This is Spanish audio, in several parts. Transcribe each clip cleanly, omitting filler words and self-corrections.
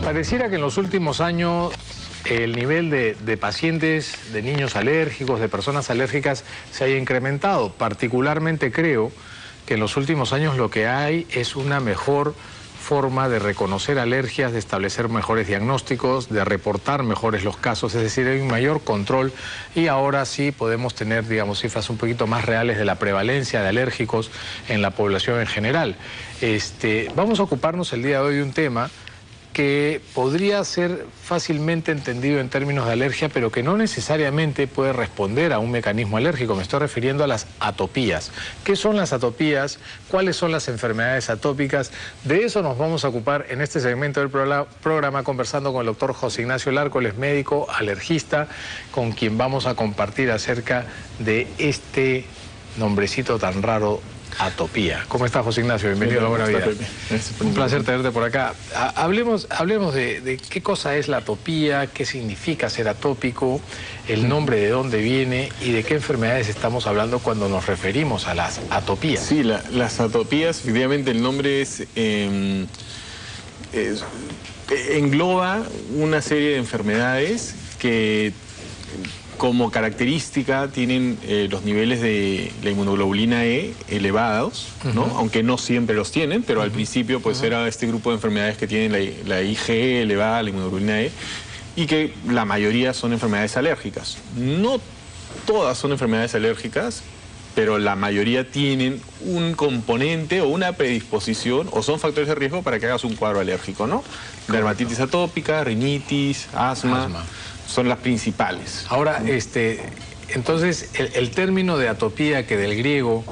Pareciera que en los últimos años el nivel de pacientes, de niños alérgicos, de personas alérgicas se haya incrementado. Particularmente creo que en los últimos años lo que hay es una mejor forma de reconocer alergias, de establecer mejores diagnósticos, de reportar mejores los casos, es decir, hay un mayor control y ahora sí podemos tener, digamos, cifras un poquito más reales de la prevalencia de alérgicos en la población en general. Vamos a ocuparnos el día de hoy de un tema que podría ser fácilmente entendido en términos de alergia, pero que no necesariamente puede responder a un mecanismo alérgico. Me estoy refiriendo a las atopías. ¿Qué son las atopías? ¿Cuáles son las enfermedades atópicas? De eso nos vamos a ocupar en este segmento del programa, conversando con el doctor José Ignacio Larco, él es médico alergista, con quien vamos a compartir acerca de este nombrecito tan raro, atopía. ¿Cómo estás, José Ignacio? Bienvenido a La Buena Vida. Un placer tenerte por acá. Hablemos de qué cosa es la atopía, qué significa ser atópico, el nombre de dónde viene y de qué enfermedades estamos hablando cuando nos referimos a las atopías. Sí, las atopías, efectivamente el nombre engloba una serie de enfermedades que como característica tienen los niveles de la inmunoglobulina E elevados, ¿no? Aunque no siempre los tienen, pero al principio pues era este grupo de enfermedades que tienen la IgE elevada, la inmunoglobulina E, y que la mayoría son enfermedades alérgicas. No todas son enfermedades alérgicas, pero la mayoría tienen un componente o una predisposición o son factores de riesgo para que hagas un cuadro alérgico, ¿no? Dermatitis atópica, rinitis, asma. Son las principales. Ahora, entonces, el término de atopía, que del griego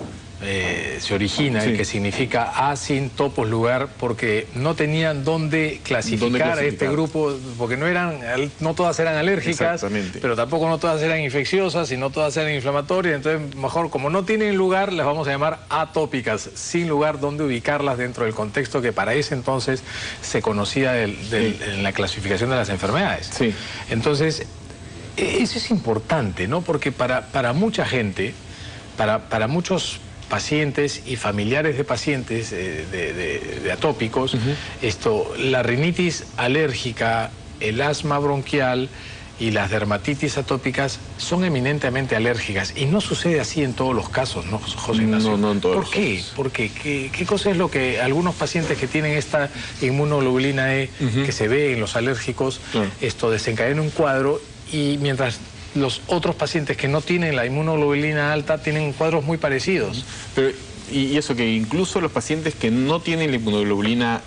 se origina, sí, que significa asin, topos, lugar, porque no tenían dónde clasificar a este grupo, porque no todas eran alérgicas, pero tampoco no todas eran infecciosas y no todas eran inflamatorias, entonces mejor, como no tienen lugar, las vamos a llamar atópicas, sin lugar donde ubicarlas dentro del contexto que para ese entonces se conocía en la clasificación de las enfermedades. Sí. Entonces, eso es importante, ¿no? Porque para mucha gente, para muchos pacientes y familiares de pacientes de atópicos, la rinitis alérgica, el asma bronquial y las dermatitis atópicas son eminentemente alérgicas y no sucede así en todos los casos, ¿no, José Ignacio? No en todos los casos. ¿Por qué? Porque ¿qué cosa es lo que algunos pacientes que tienen esta inmunoglobulina E que se ve en los alérgicos, desencadena un cuadro y mientras los otros pacientes que no tienen la inmunoglobulina alta tienen cuadros muy parecidos? Pero, y eso que incluso los pacientes que no tienen la inmunoglobulina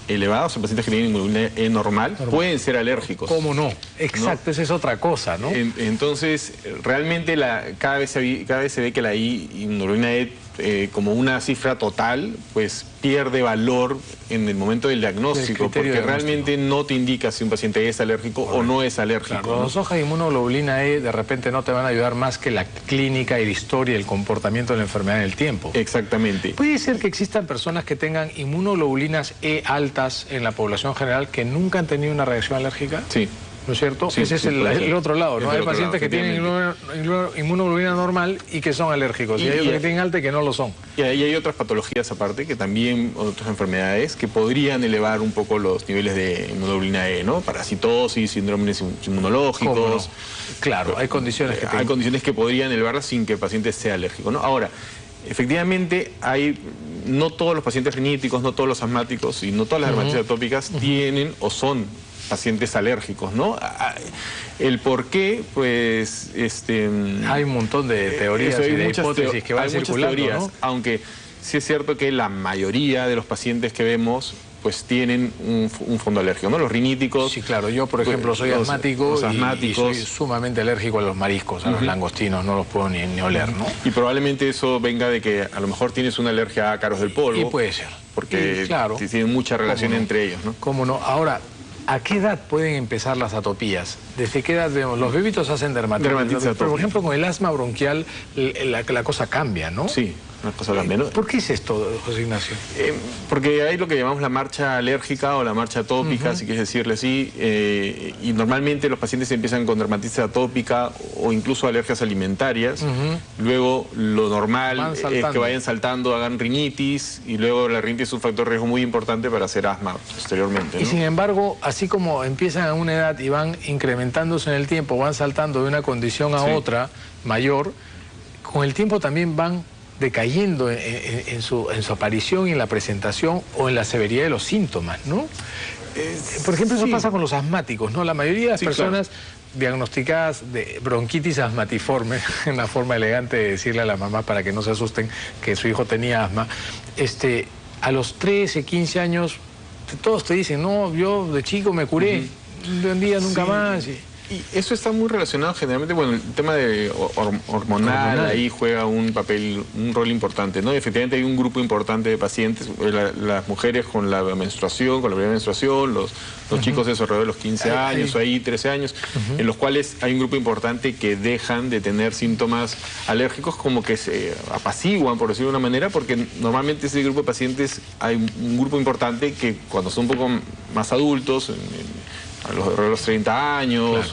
elevada, o sea, pacientes que tienen inmunoglobulina E normal, pueden ser alérgicos. ¿Cómo no? Exacto, ¿no? Esa es otra cosa, ¿no? Entonces, realmente cada vez se ve que la inmunoglobulina E como una cifra total, pues pierde valor en el momento del diagnóstico, porque realmente no te indica si un paciente es alérgico o no es alérgico. Claro, los hojas de inmunoglobulina E de repente no te van a ayudar más que la clínica y la historia y el comportamiento de la enfermedad en el tiempo. Exactamente. ¿Puede ser que existan personas que tengan inmunoglobulinas E altas en la población general que nunca han tenido una reacción alérgica? Sí. ¿No es cierto? Sí, ese es el otro lado, ¿no? Hay pacientes que tienen inmunoglobulina normal y que son alérgicos, y hay otros que tienen alta y que no lo son. Y hay otras patologías aparte, que también, otras enfermedades, que podrían elevar un poco los niveles de inmunoglobulina E, ¿no? Parasitosis, síndromes inmunológicos. No? Claro, hay condiciones que hay condiciones que podrían elevarlas sin que el paciente sea alérgico, ¿no? Ahora, efectivamente, no todos los pacientes riníticos, no todos los asmáticos y no todas las dermatitis atópicas tienen o son pacientes alérgicos, ¿no? El por qué, pues, hay un montón de teorías y de hipótesis que van circulando, teorías, ¿no? Aunque sí es cierto que la mayoría de los pacientes que vemos pues tienen un fondo alérgico, ¿no? Los riníticos... Sí, claro. Yo, por ejemplo, soy asmático y soy sumamente alérgico a los mariscos, a los langostinos, no los puedo ni oler, ¿no? Y probablemente eso venga de que a lo mejor tienes una alergia a ácaros del polvo. Y puede ser. Porque tienen mucha relación entre ellos, ¿no? ¿Cómo no? Ahora, ¿a qué edad pueden empezar las atopías? ¿Desde qué edad vemos? Los bebitos hacen dermatitis. Pero, por ejemplo, con el asma bronquial la cosa cambia, ¿no? Sí. una cosa también, ¿no? ¿Por qué es esto, José Ignacio? Porque hay lo que llamamos la marcha alérgica o la marcha atópica, si quieres decirle así, y normalmente los pacientes empiezan con dermatitis atópica o incluso alergias alimentarias. Luego lo normal es que vayan saltando, hagan rinitis, y luego la rinitis es un factor de riesgo muy importante para hacer asma posteriormente, ¿no? Y sin embargo, así como empiezan a una edad y van incrementándose en el tiempo, van saltando de una condición a otra mayor, con el tiempo también van decayendo en su aparición y en la presentación o en la severidad de los síntomas, ¿no? Por ejemplo, eso pasa con los asmáticos, ¿no? La mayoría de las personas diagnosticadas de bronquitis asmatiforme, una forma elegante de decirle a la mamá para que no se asusten que su hijo tenía asma, a los 13, 15 años, todos te dicen, no, yo de chico me curé, de un día nunca más. Y eso está muy relacionado generalmente, bueno, el tema de hormonal ahí juega un rol importante, ¿no? Efectivamente hay un grupo importante de pacientes, las mujeres con la menstruación, con la primera menstruación, los chicos de alrededor de los 15 años o ahí 13 años, en los cuales hay un grupo importante que dejan de tener síntomas alérgicos, como que se apaciguan, por decirlo de una manera, porque normalmente ese grupo de pacientes, hay un grupo importante que cuando son un poco más adultos, a los 30 años,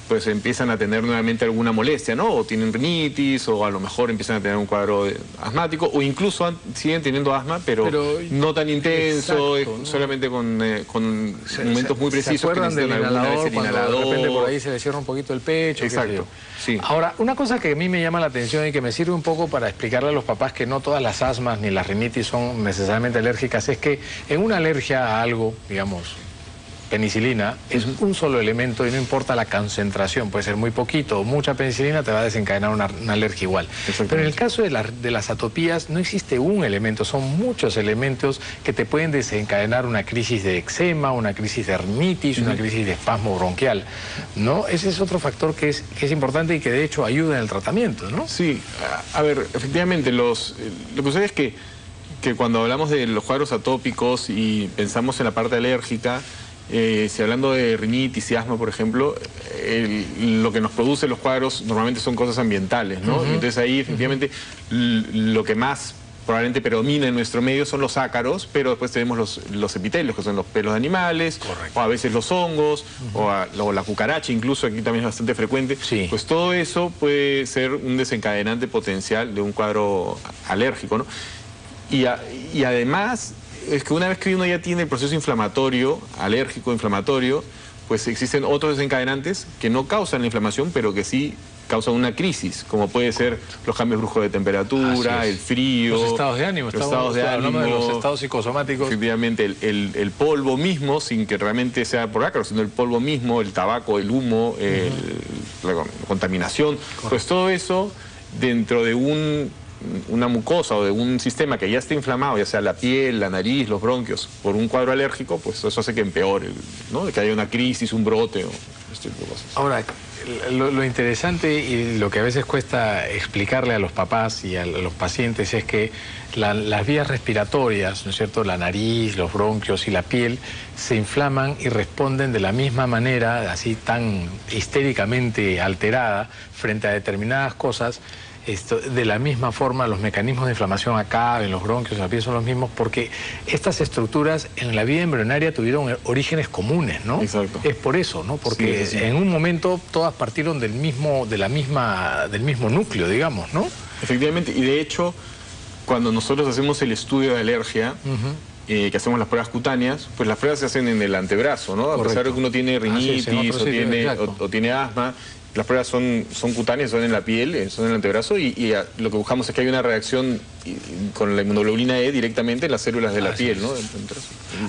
pues empiezan a tener nuevamente alguna molestia, ¿no? O tienen rinitis, o a lo mejor empiezan a tener un cuadro asmático, o incluso siguen teniendo asma, pero no tan intenso, solamente con momentos muy precisos. ¿Se acuerdan del inhalador, cuando de repente por ahí se le cierra un poquito el pecho? Exacto, sí. Ahora, una cosa que a mí me llama la atención y que me sirve un poco para explicarle a los papás que no todas las asmas ni las rinitis son necesariamente alérgicas, es que en una alergia a algo, digamos, penicilina, es un solo elemento y no importa la concentración, puede ser muy poquito o mucha penicilina, te va a desencadenar una alergia igual. Pero en el caso de las atopías no existe un elemento, son muchos elementos que te pueden desencadenar una crisis de eczema, una crisis de rinitis, una crisis de espasmo bronquial, ¿no? Ese es otro factor que es importante y que de hecho ayuda en el tratamiento, ¿no? Sí, a ver, efectivamente, lo que sucede es que cuando hablamos de los cuadros atópicos y pensamos en la parte alérgica, si hablando de rinitis y asma, por ejemplo, lo que nos produce los cuadros normalmente son cosas ambientales, ¿no? Entonces ahí efectivamente lo que más probablemente predomina en nuestro medio son los ácaros, pero después tenemos los epitelios, que son los pelos de animales, o a veces los hongos, o la cucaracha, incluso aquí también es bastante frecuente. Pues todo eso puede ser un desencadenante potencial de un cuadro alérgico, ¿no? Y además, es que una vez que uno ya tiene el proceso inflamatorio, alérgico inflamatorio, pues existen otros desencadenantes que no causan la inflamación, pero que sí causan una crisis, como puede ser los cambios bruscos de temperatura, el frío, los estados de ánimo, hablando de los estados psicosomáticos. Efectivamente, el polvo mismo, sin que realmente sea por ácaros, sino el polvo mismo, el tabaco, el humo, la contaminación, pues todo eso dentro de una mucosa o de un sistema que ya está inflamado, ya sea la piel, la nariz, los bronquios, por un cuadro alérgico, pues eso hace que empeore, ¿no? Que haya una crisis, un brote o este tipo de cosas. Ahora, lo interesante y lo que a veces cuesta explicarle a los papás y a los pacientes es que las vías respiratorias, ¿no es cierto?, la nariz, los bronquios y la piel se inflaman y responden de la misma manera, así tan histéricamente alterada frente a determinadas cosas. De la misma forma, los mecanismos de inflamación acá, en los bronquios, en la piel son los mismos, porque estas estructuras en la vida embrionaria tuvieron orígenes comunes, ¿no? Exacto. Es por eso, ¿no? Porque en un momento todas partieron del mismo núcleo, digamos, ¿no? Efectivamente, y de hecho, cuando nosotros hacemos el estudio de alergia, que hacemos las pruebas cutáneas, pues las pruebas se hacen en el antebrazo, ¿no? A pesar de que uno tiene rinitis o tiene asma, las pruebas son cutáneas, son en la piel, son en el antebrazo y lo que buscamos es que haya una reacción con la inmunoglobulina E directamente en las células de la piel, ¿no?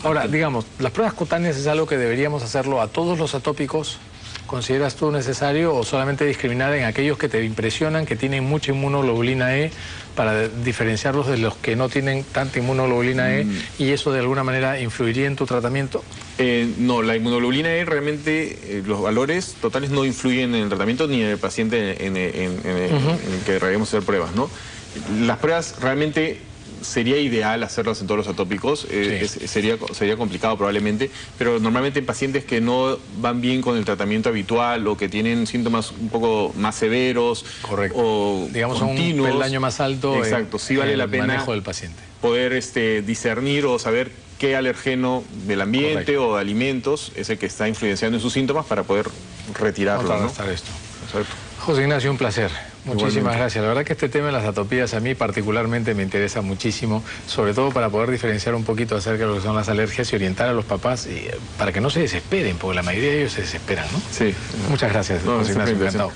Ahora, digamos, las pruebas cutáneas es algo que deberíamos hacerlo a todos los atópicos. ¿Consideras tú necesario o solamente discriminar en aquellos que te impresionan, que tienen mucha inmunoglobulina E, para diferenciarlos de los que no tienen tanta inmunoglobulina E y eso de alguna manera influiría en tu tratamiento? No, la inmunoglobulina E realmente, los valores totales no influyen en el tratamiento ni en el paciente en el que debemos hacer pruebas, ¿no? Las pruebas realmente sería ideal hacerlas en todos los atópicos, sería complicado probablemente, pero normalmente en pacientes que no van bien con el tratamiento habitual o que tienen síntomas un poco más severos, correcto, o digamos continuos, un peldaño más alto, exacto, sí vale la pena manejo del paciente, poder discernir o saber qué alergeno del ambiente, correcto, o de alimentos es el que está influenciando en sus síntomas para poder retirarlo, ¿no? Esto. Exacto. José Ignacio, un placer. Muchísimas Igualmente. gracias. La verdad que este tema de las atopías a mí particularmente me interesa muchísimo, sobre todo para poder diferenciar un poquito acerca de lo que son las alergias y orientar a los papás para que no se desesperen, porque la mayoría de ellos se desesperan, ¿no? Sí. Muchas gracias, José Ignacio, encantado.